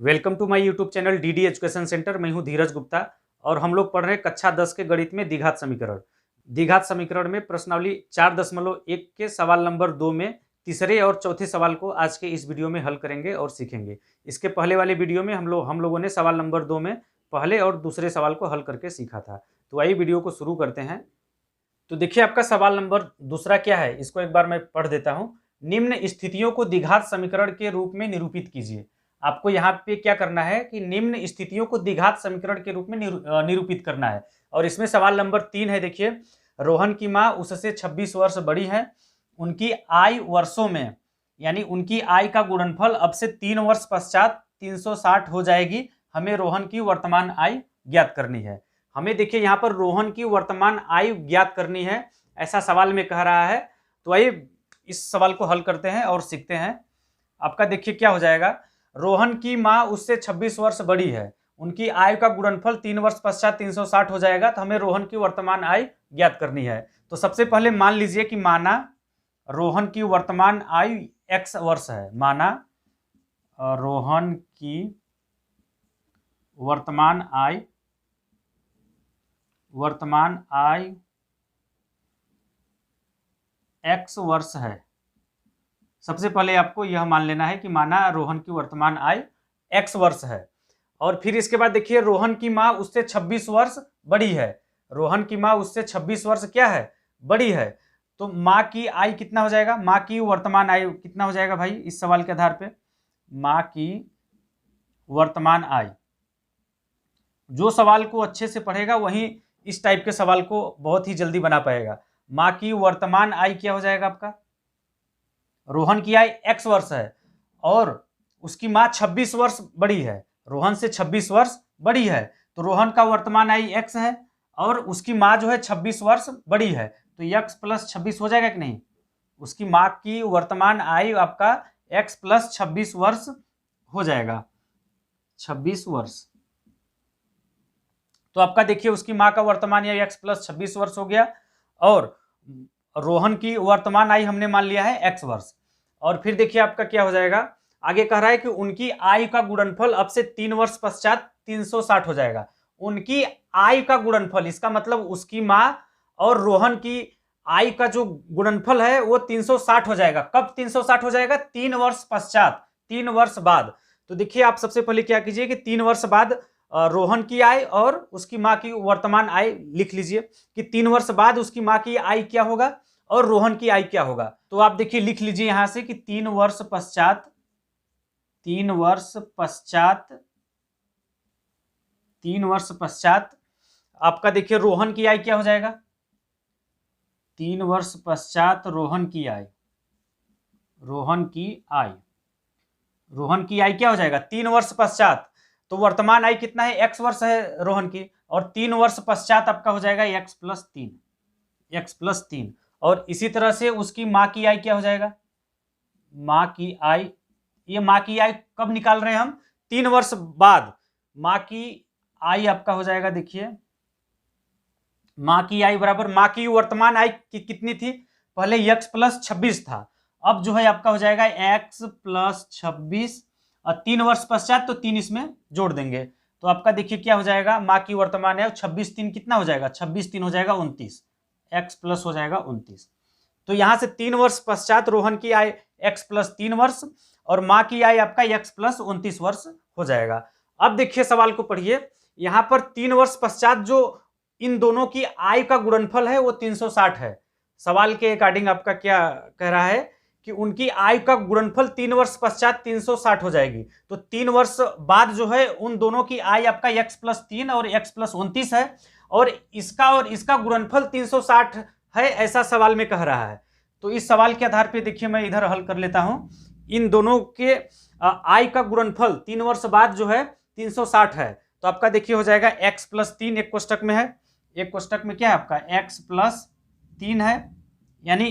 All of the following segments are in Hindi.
Welcome to my YouTube channel DD education centre. मैं हूं धीरज गुप्ता और हम लोग पढ़ रहे हैं कक्षा 10 के गणित में द्विघात समीकरण। द्विघात समीकरण में प्रश्नावली 4.1 के सवाल नंबर 2 में तीसरे और चौथे सवाल को आज के इस वीडियो में हल करेंगे और सीखेंगे। इसके पहले वाले वीडियो में हम लोगों ने सवाल नंबर 2 में पहले और दूसरे सवाल को हल करके सीखा था। तो आइए वीडियो को शुरू करते हैं। तो देखिए आपका सवाल नंबर दूसरा क्या है, इसको एक बार मैं पढ़ देता हूँ। निम्न स्थितियों को द्विघात समीकरण के रूप में निरूपित कीजिए। आपको यहाँ पे क्या करना है कि निम्न स्थितियों को द्विघात समीकरण के रूप में निरूपित करना है। और इसमें सवाल नंबर 3 है। देखिए, रोहन की माँ उससे 26 वर्ष बड़ी है। उनकी आयु वर्षों में, यानी उनकी आय का गुणनफल अब से 3 वर्ष पश्चात 360 हो जाएगी। हमें रोहन की वर्तमान आय ज्ञात करनी है। हमें देखिए यहाँ पर रोहन की वर्तमान आयु ज्ञात करनी है, ऐसा सवाल में कह रहा है। तो आइए इस सवाल को हल करते हैं और सीखते हैं। आपका देखिए क्या हो जाएगा, रोहन की माँ उससे 26 वर्ष बड़ी है। उनकी आयु का गुणनफल 3 वर्ष पश्चात 360 हो जाएगा। तो हमें रोहन की वर्तमान आयु ज्ञात करनी है। तो सबसे पहले मान लीजिए कि माना रोहन की वर्तमान आयु x वर्ष है। माना रोहन की वर्तमान आयु x वर्ष है। सबसे पहले आपको यह मान लेना है कि माना रोहन की वर्तमान आयु x वर्ष है। और फिर इसके बाद देखिए रोहन की माँ उससे 26 वर्ष बड़ी है। रोहन की माँ उससे 26 वर्ष क्या है, बड़ी है। तो माँ की आयु कितना हो जाएगा, माँ की वर्तमान आयु कितना हो जाएगा भाई, इस सवाल के आधार पे माँ की वर्तमान आयु। जो सवाल को अच्छे से पढ़ेगा वही इस टाइप के सवाल को बहुत ही जल्दी बना पाएगा। माँ की वर्तमान आयु क्या हो जाएगा आपका, रोहन की आयु x वर्ष है और उसकी माँ 26 वर्ष बड़ी है। रोहन से 26 वर्ष बड़ी है तो रोहन का वर्तमान आयु x है और उसकी माँ जो है 26 वर्ष बड़ी है। तो x प्लस 26 हो जाएगा कि नहीं। उसकी माँ की वर्तमान आयु आपका x प्लस 26 वर्ष हो जाएगा, 26 वर्ष। तो आपका देखिए उसकी माँ का वर्तमान आयु x प्लस 26 वर्ष हो गया और रोहन की वर्तमान आयु हमने मान लिया है x वर्ष। और फिर देखिए आपका क्या हो जाएगा, आगे कह रहा है कि उनकी आयु का गुणनफल अब से 3 वर्ष पश्चात 360 हो जाएगा। उनकी आयु का गुणनफल, इसका मतलब उसकी माँ और रोहन की आयु का जो गुणनफल है वो 360 हो जाएगा। कब 360 हो जाएगा, 3 वर्ष पश्चात, 3 वर्ष बाद। तो देखिए आप सबसे पहले क्या कीजिए कि 3 वर्ष बाद रोहन की आय और उसकी माँ की वर्तमान आय लिख लीजिए कि 3 वर्ष बाद उसकी माँ की आय क्या होगा और रोहन की आय क्या होगा। तो आप देखिए लिख लीजिए यहां से कि 3 वर्ष पश्चात आपका देखिए रोहन की आय क्या हो जाएगा, 3 वर्ष पश्चात रोहन की आय क्या हो जाएगा 3 वर्ष पश्चात। तो वर्तमान आय कितना है, x वर्ष है रोहन की, और 3 वर्ष पश्चात आपका हो जाएगा x प्लस 3। और इसी तरह से उसकी माँ की आय क्या हो जाएगा, माँ की आय, ये माँ की आय कब निकाल रहे हैं हम, 3 वर्ष बाद। माँ की आय आपका हो जाएगा, देखिए माँ की आय बराबर माँ की वर्तमान आय कितनी थी, पहले x प्लस 26 था, अब जो है आपका हो जाएगा x प्लस 26 और 3 वर्ष पश्चात तो 3 इसमें जोड़ देंगे। तो आपका देखिए क्या हो जाएगा, माँ की वर्तमान आयु 26 3 कितना हो जाएगा, 26 3 हो जाएगा 29, x प्लस हो जाएगा 29। तो यहां से 3 वर्ष पश्चात रोहन की आय x प्लस 3 वर्ष और माँ की आय आपका x प्लस 29 वर्ष हो जाएगा। अब देखिए सवाल को पढ़िए, यहां पर 3 वर्ष पश्चात जो इन दोनों की आय का गुणनफल है वो 360 है। सवाल के अकॉर्डिंग आपका क्या कह रहा है कि उनकी आयु का गुणनफल 3 वर्ष पश्चात 360 हो जाएगी। तो 3 वर्ष बाद जो है उन दोनों की आय आपका x प्लस 3 और x प्लस 29 है और इसका गुणनफल 360 है, ऐसा सवाल में कह रहा है। तो इस सवाल के आधार पे देखिए मैं इधर हल कर लेता हूं। इन दोनों के आय का गुणनफल 3 वर्ष बाद जो है 360 है। तो आपका देखिए हो जाएगा x प्लस 3 एक कोष्टक में है, एक कोष्टक में क्या है आपका x प्लस 3 है, यानी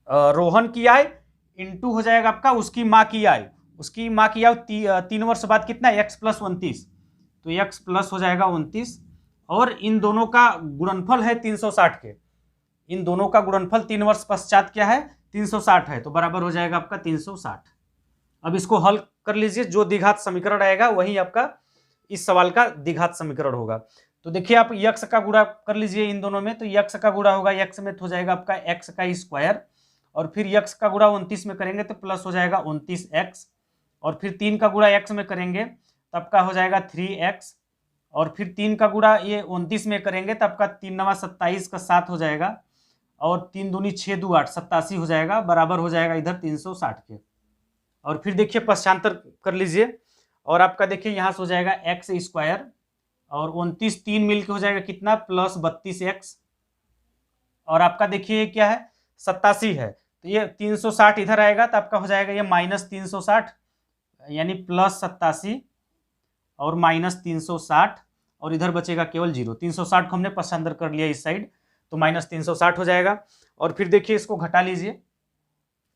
रोहन की आय इंटू हो जाएगा आपका उसकी माँ की आय। उसकी माँ की आयु 3 वर्ष बाद कितना है, x प्लस 29, तो x प्लस हो जाएगा 29 और इन दोनों का गुणनफल है 360 के। इन दोनों का गुणनफल 3 वर्ष पश्चात क्या है, 360 है, तो बराबर हो जाएगा आपका 360। अब इसको हल कर लीजिए, जो द्विघात समीकरण आएगा वही आपका इस सवाल का द्विघात समीकरण होगा। तो देखिए आप यक्स का गुणा कर लीजिए इन दोनों में, तो यक्स का गुणा होगा यक्स में तो हो जाएगा आपका एक्स का स्क्वायर, और फिर यक्स का गुणा 29 में करेंगे तो प्लस हो जाएगा 29x, और फिर 3 का गुणा x में करेंगे तब का हो जाएगा 3x, और फिर 3 का गुणा ये 29 में करेंगे तब का 3 नवा 27 का 7 हो जाएगा, और 3 दूनी 6 दू 8 87 हो जाएगा, बराबर हो जाएगा इधर 360 के। और फिर देखिए पश्चांतर कर लीजिए, और आपका देखिए यहाँ से हो जाएगा एक्स स्क्वायर, और 29 3 मिलके हो जाएगा कितना प्लस 32x, और आपका देखिए क्या है 87 है, तो ये 360 इधर आएगा तो आपका हो जाएगा ये माइनस 360, यानी प्लस 87 और माइनस 360, और इधर बचेगा केवल 0। 360 को हमने पश्चांतर कर लिया इस साइड, तो माइनस 360 हो जाएगा। और फिर देखिए इसको घटा लीजिए,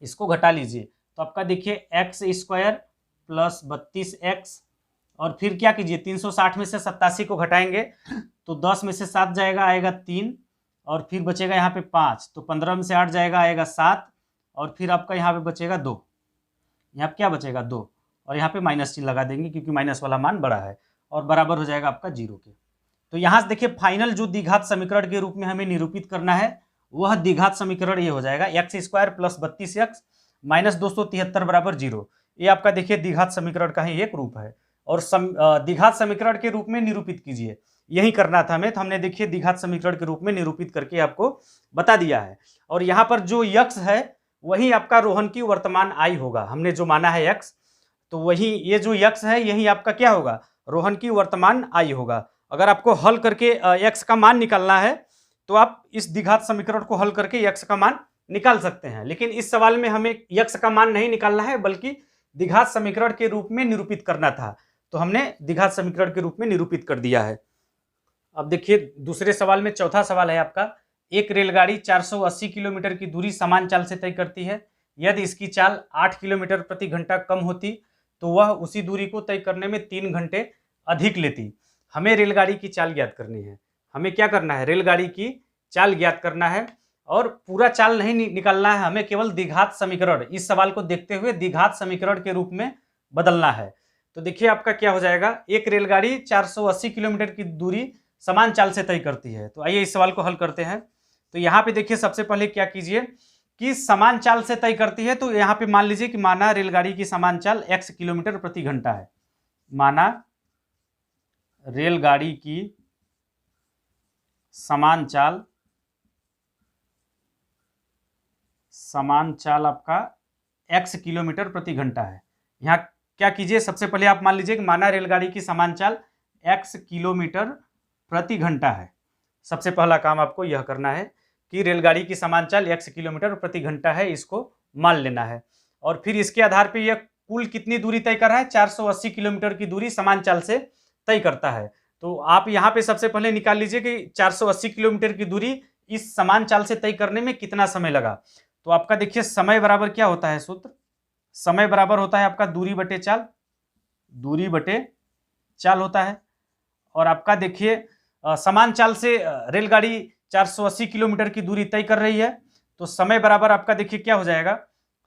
इसको घटा लीजिए, तो आपका देखिए एक्स स्क्वायर प्लस 32x, और फिर क्या कीजिए 360 में से 87 को घटाएंगे तो 10 में से 7 जाएगा, आएगा 3, और फिर बचेगा यहाँ पे 5, तो 15 में से 8 जाएगा, आएगा 7, और फिर आपका यहाँ पे बचेगा 2, यहाँ पे क्या बचेगा 2, और यहाँ पे माइनस चिन्ह लगा देंगे क्योंकि माइनस वाला मान बड़ा है, और बराबर हो जाएगा आपका 0 के। तो यहाँ से देखिए फाइनल जो द्विघात समीकरण के रूप में हमें निरूपित करना है वह द्विघात समीकरण ये हो जाएगा x square plus 32x minus 273 बराबर 0। ये आपका देखिए द्विघात समीकरण का ही एक रूप है, और द्विघात समीकरण के रूप में निरूपित कीजिए, यही करना था हमें। तो हमने देखिए द्विघात समीकरण के रूप में निरूपित करके आपको बता दिया है। और यहाँ पर जो यक्स है वही आपका रोहन की वर्तमान आई होगा, हमने जो माना है यक्स, तो वही ये जो यक्स है यही आपका क्या होगा रोहन की वर्तमान आई होगा। अगर आपको हल करके यक्स का मान निकालना है तो आप इस द्विघात समीकरण को हल करके यक्स का मान निकाल सकते हैं, लेकिन इस सवाल में हमें यक्स का मान नहीं निकालना है बल्कि द्विघात समीकरण के रूप में निरूपित करना था, तो हमने द्विघात समीकरण के रूप में निरूपित कर दिया है। अब देखिए दूसरे सवाल में, चौथा सवाल है आपका, एक रेलगाड़ी 480 किलोमीटर की दूरी समान चाल से तय करती है। यदि इसकी चाल 8 किलोमीटर प्रति घंटा कम होती तो वह उसी दूरी को तय करने में 3 घंटे अधिक लेती। हमें रेलगाड़ी की चाल ज्ञात करनी है। हमें क्या करना है, रेलगाड़ी की चाल ज्ञात करना है, और पूरा चाल नहीं निकालना है, हमें केवल द्विघात समीकरण, इस सवाल को देखते हुए द्विघात समीकरण के रूप में बदलना है। तो देखिए आपका क्या हो जाएगा, एक रेलगाड़ी 480 किलोमीटर की दूरी समान चाल से तय करती है। तो आइए इस सवाल को हल करते हैं। तो यहाँ पे देखिए सबसे पहले क्या कीजिए कि समान चाल से तय करती है, तो यहाँ पे मान लीजिए कि माना रेलगाड़ी की समान चाल x किलोमीटर प्रति घंटा है। माना रेलगाड़ी की समान चाल आपका x किलोमीटर प्रति घंटा है। यहाँ क्या कीजिए, सबसे पहले आप मान लीजिए कि माना रेलगाड़ी की समान चाल x किलोमीटर प्रति घंटा है। सबसे पहला काम आपको यह करना है कि रेलगाड़ी की समान चाल x किलोमीटर प्रति घंटा है, इसको मान लेना है, और फिर इसके आधार पे यह कुल कितनी दूरी तय कर रहा है, 480 किलोमीटर की दूरी समान चाल से तय करता है। तो आप यहाँ पे सबसे पहले निकाल लीजिए कि 480 किलोमीटर की दूरी इस समान चाल से तय करने में कितना समय लगा। तो आपका देखिए समय बराबर क्या होता है सूत्र, समय बराबर होता है आपका दूरी बटे चाल, दूरी बटे चाल होता है। और आपका देखिए समान चाल से रेलगाड़ी 480 किलोमीटर की दूरी तय कर रही है, तो समय बराबर आपका देखिए क्या हो जाएगा,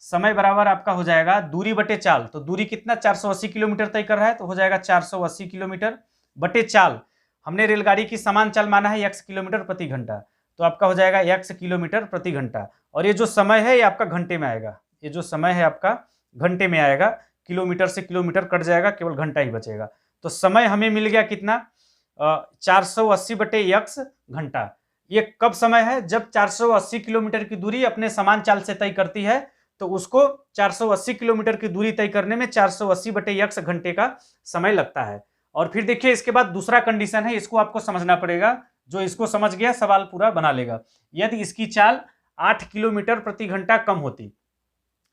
समय बराबर आपका हो जाएगा दूरी बटे चाल। तो दूरी कितना 480 किलोमीटर तय कर रहा है, तो हो जाएगा 480 किलोमीटर बटे चाल। हमने रेलगाड़ी की समान चाल माना है x किलोमीटर प्रति घंटा, तो आपका हो जाएगा x किलोमीटर प्रति घंटा। और ये जो समय है ये आपका घंटे में आएगा, ये जो समय है आपका घंटे में आएगा, किलोमीटर से किलोमीटर कट जाएगा, केवल घंटा ही बचेगा। तो समय हमें मिल गया कितना, 480 बटे x घंटा। ये कब समय है, जब 480 किलोमीटर की दूरी अपने समान चाल से तय करती है, तो उसको 480 किलोमीटर की दूरी तय करने में 480 बटे x घंटे का समय लगता है। और फिर देखिए इसके बाद दूसरा कंडीशन है, इसको आपको समझना पड़ेगा, जो इसको समझ गया सवाल पूरा बना लेगा। यदि इसकी चाल 8 किलोमीटर प्रति घंटा कम होती,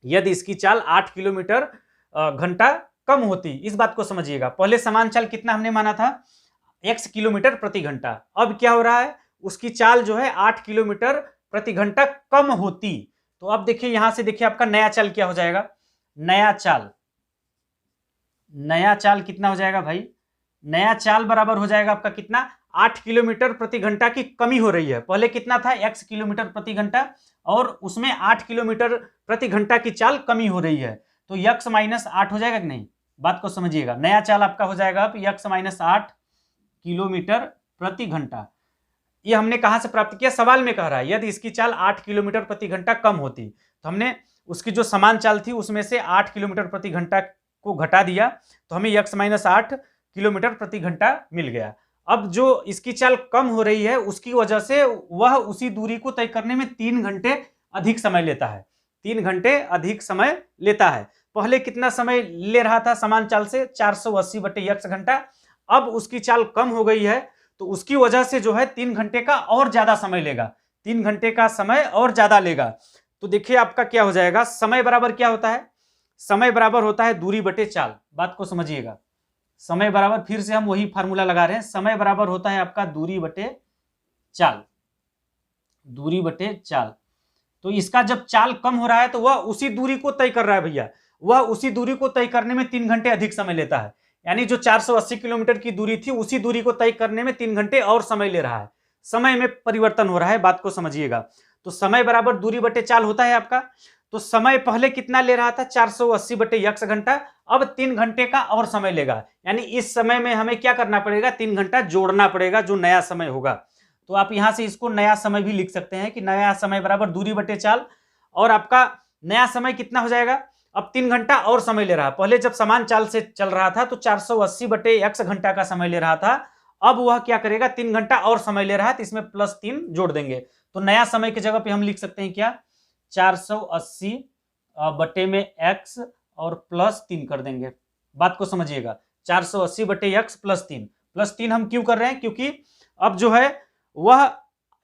यदि इसकी चाल 8 किलोमीटर घंटा कम होती, इस बात को समझिएगा। पहले समान चाल कितना हमने माना था, x किलोमीटर प्रति घंटा, अब क्या हो रहा है, उसकी चाल जो है 8 किलोमीटर प्रति घंटा कम होती। तो अब देखिए यहां से देखिए आपका नया चाल क्या हो जाएगा, नया चाल कितना हो जाएगा भाई, नया चाल बराबर हो जाएगा आपका कितना, 8 किलोमीटर प्रति घंटा की कमी हो रही है। पहले कितना था, x किलोमीटर प्रति घंटा, और उसमें 8 किलोमीटर प्रति घंटा की चाल कमी हो रही है, तो x माइनस 8 हो जाएगा कि नहीं, बात को समझिएगा। नया चाल आपका हो जाएगा अब x माइनस 8 किलोमीटर प्रति घंटा। ये हमने कहां से प्राप्त किया, सवाल में कह रहा है यदि इसकी चाल 8 किलोमीटर प्रति घंटा कम होती तो हमने उसकी जो समान चाल थी उसमें से 8 किलोमीटर प्रति घंटा को घटा दिया तो हमें x माइनस 8 किलोमीटर प्रति घंटा मिल गया। अब जो इसकी चाल कम हो रही है उसकी वजह से वह उसी दूरी को तय करने में 3 घंटे अधिक समय लेता है, 3 घंटे अधिक समय लेता है। पहले कितना समय ले रहा था समान चाल से, 480/x घंटा। अब उसकी चाल कम हो गई है तो उसकी वजह से जो है 3 घंटे का और ज्यादा समय लेगा, 3 घंटे का समय और ज्यादा लेगा। तो देखिए आपका क्या हो जाएगा, समय बराबर क्या होता है, समय बराबर होता है दूरी बटे चाल। बात को समझिएगा, समय बराबर, फिर से हम वही फार्मूला लगा रहे हैं, समय बराबर होता है आपका दूरी बटे चाल, दूरी बटे चाल। तो इसका जब चाल कम हो रहा है तो वह उसी दूरी को तय कर रहा है भैया, वह उसी दूरी को तय करने में 3 घंटे अधिक समय लेता है। यानी जो 480 किलोमीटर की दूरी थी उसी दूरी को तय करने में 3 घंटे और समय ले रहा है, समय में परिवर्तन हो रहा है। बात को समझिएगा। तो समय बराबर दूरी बटे चाल होता है आपका। तो समय पहले कितना ले रहा था, 480/x घंटा, अब 3 घंटे का और समय लेगा। यानी इस समय में हमें क्या करना पड़ेगा, 3 घंटा जोड़ना पड़ेगा जो नया समय होगा। तो आप यहां से इसको नया समय भी लिख सकते हैं कि नया समय बराबर दूरी बटे चाल, और आपका नया समय कितना हो जाएगा, अब 3 घंटा और समय ले रहा है। पहले जब समान चाल से चल रहा था तो 480/x घंटा का समय ले रहा था, अब वह क्या करेगा, 3 घंटा और समय ले रहा है तो इसमें +3 जोड़ देंगे। तो नया समय की जगह पे हम लिख सकते हैं क्या, 480 बटे में x और +3 कर देंगे। बात को समझिएगा, 480/x +3 हम क्यों कर रहे हैं, क्योंकि अब जो है वह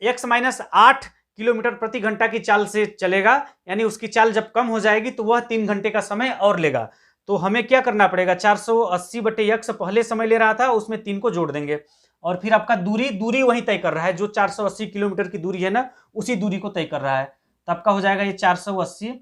x माइनस 8 किलोमीटर प्रति घंटा की चाल से चलेगा, यानी उसकी चाल जब कम हो जाएगी तो वह 3 घंटे का समय और लेगा। तो हमें क्या करना पड़ेगा, 480/x पहले समय ले रहा था उसमें 3 को जोड़ देंगे, और फिर आपका दूरी वही तय कर रहा है, जो 480 किलोमीटर की दूरी है ना उसी दूरी को तय कर रहा है। तो आपका हो जाएगा ये 480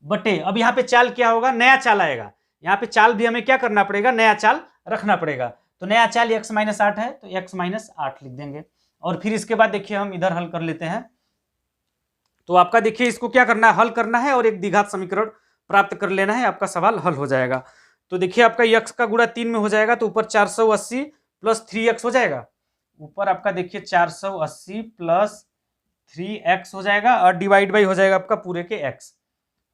बटे, अब यहाँ पे चाल क्या होगा, नया चाल आएगा। यहाँ पे चाल भी हमें क्या करना पड़ेगा, नया चाल रखना पड़ेगा। तो नया चाल x माइनस 8 है तो x माइनस 8 लिख देंगे। और फिर इसके बाद देखिए हम इधर हल कर लेते हैं। तो आपका देखिए इसको क्या करना है, हल करना है और एक द्विघात समीकरण प्राप्त कर लेना है, आपका सवाल हल हो जाएगा। तो देखिए आपका x का गुणा 3 में हो जाएगा तो ऊपर 480 + 3x हो जाएगा, ऊपर आपका देखिए 480 + 3x हो जाएगा, और डिवाइड बाई हो जाएगा आपका पूरे के x,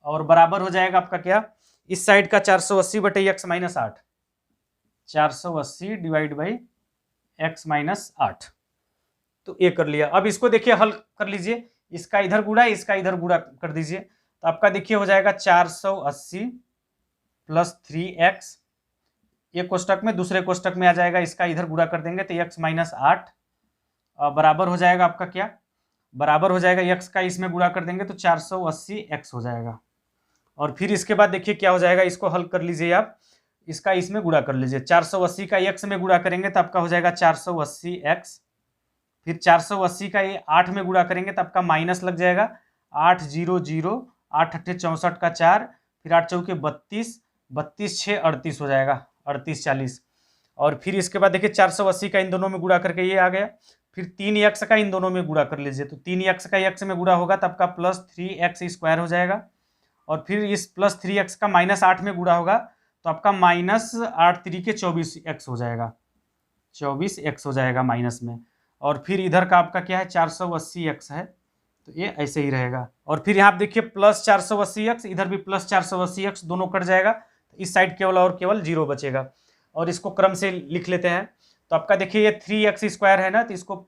और बराबर हो जाएगा आपका क्या, इस साइड का 480/x minus 8, 480 divide by x minus 8। तो ये कर लिया। अब इसको देखिए हल कर लीजिए, इसका इधर गुणा इसका इधर गुणा कर दीजिए। तो आपका देखिए हो जाएगा 480 + 3x, एक कोष्टक में, दूसरे कोष्टक में आ जाएगा, इसका इधर गुणा कर देंगे तो x माइनस 8 बराबर हो जाएगा आपका क्या, बराबर हो जाएगा x का इसमें गुणा कर देंगे तो 480x हो जाएगा। और फिर इसके बाद देखिए क्या हो जाएगा, इसको हल कर लीजिए आप, इसका इसमें गुणा कर लीजिए, 480 का x में गुणा करेंगे तो आपका हो जाएगा 480x, फिर 480 का ये 8 में गुणा करेंगे तो आपका माइनस लग जाएगा, 8 0 0, 8 8 64 का 4, फिर 8 चौके 32, 32 6 38 हो जाएगा, 38 40। और फिर इसके बाद देखिए 480 का इन दोनों में गुणा करके ये आ गया, फिर 3x का इन दोनों में गुणा कर लीजिए, तो 3x का x में गुणा होगा तो आपका +3x² हो जाएगा, और फिर इस +3x का -8 में गुणा होगा तो आपका -8 3 के 24x हो जाएगा, 24x हो जाएगा माइनस में। और फिर इधर का आपका क्या है, 480x है तो ये ऐसे ही रहेगा। और फिर यहाँ देखिए +480x, इधर भी +480x, दोनों कट जाएगा तो इस साइड केवल और केवल 0 बचेगा। और इसको क्रम से लिख लेते हैं। तो आपका देखिए ये 3x² है ना, तो इसको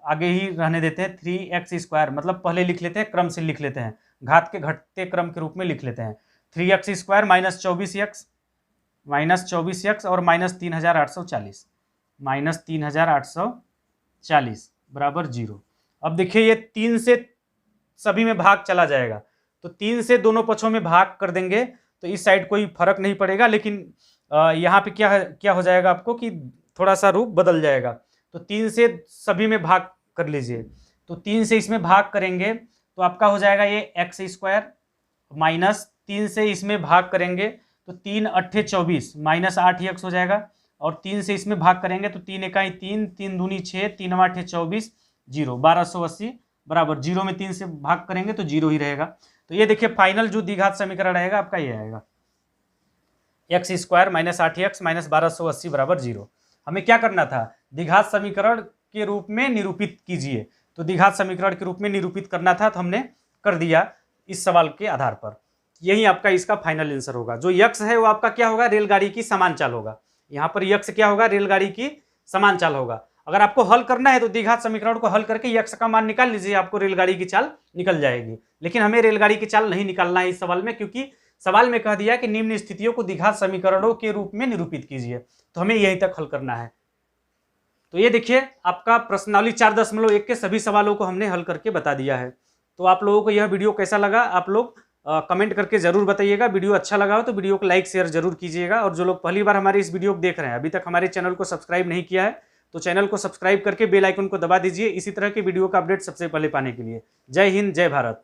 आगे ही रहने देते हैं, 3x², मतलब पहले लिख लेते हैं, क्रम से लिख लेते हैं, घात के घटते क्रम के रूप में लिख लेते हैं। 3x² -24x और -3840, -3840 बराबर 0। अब देखिए ये 3 से सभी में भाग चला जाएगा, तो 3 से दोनों पक्षों में भाग कर देंगे तो इस साइड कोई फर्क नहीं पड़ेगा, लेकिन यहाँ पे क्या हो जाएगा आपको कि थोड़ा सा रूप बदल जाएगा। तो 3 से सभी में भाग कर लीजिए, तो 3 से इसमें भाग करेंगे तो आपका हो जाएगा ये x² माइनस 3 से इसमें भाग करेंगे तो 3 8 24 -8x हो जाएगा, और 3 से इसमें भाग करेंगे तो 3 1 3, 3 दूनी 6, 3 8 24, 0, 1280 बराबर 0 में 3 से भाग करेंगे तो 0 ही रहेगा। तो ये देखिए फाइनल जो द्विघात समीकरण रहेगा आपका ये आएगा। X square minus 8x minus 1280 बराबर 0। हमें क्या करना था, द्विघात समीकरण के रूप में निरूपित कीजिए। तो द्विघात समीकरण के रूप में निरूपित करना था, तो हमने कर दिया इस सवाल के आधार पर। यही आपका इसका फाइनल आंसर होगा। जो यक्स है वो आपका क्या होगा, रेलगाड़ी की समान चाल होगा। यहाँ पर यक्स क्या होगा, रेलगाड़ी की समान चाल होगा। अगर आपको हल करना है तो द्विघात समीकरण को हल करके यक्स का मान निकाल लीजिए, आपको रेलगाड़ी की चाल निकल जाएगी। लेकिन हमें रेलगाड़ी की चाल नहीं निकालना है इस सवाल में, क्योंकि सवाल में कह दिया कि निम्न स्थितियों को द्विघात समीकरणों के रूप में निरूपित कीजिए, तो हमें यहीं तक हल करना है। तो ये देखिए आपका प्रश्नावली 4.1 के सभी सवालों को हमने हल करके बता दिया है। तो आप लोगों को यह वीडियो कैसा लगा, आप लोग कमेंट करके जरूर बताइएगा। वीडियो अच्छा लगा हो तो वीडियो को लाइक शेयर जरूर कीजिएगा। और जो लोग पहली बार हमारे इस वीडियो को देख रहे हैं, अभी तक हमारे चैनल को सब्सक्राइब नहीं किया है, तो चैनल को सब्सक्राइब करके बेल आइकन को दबा दीजिए, इसी तरह के वीडियो का अपडेट सबसे पहले पाने के लिए। जय हिंद, जय भारत।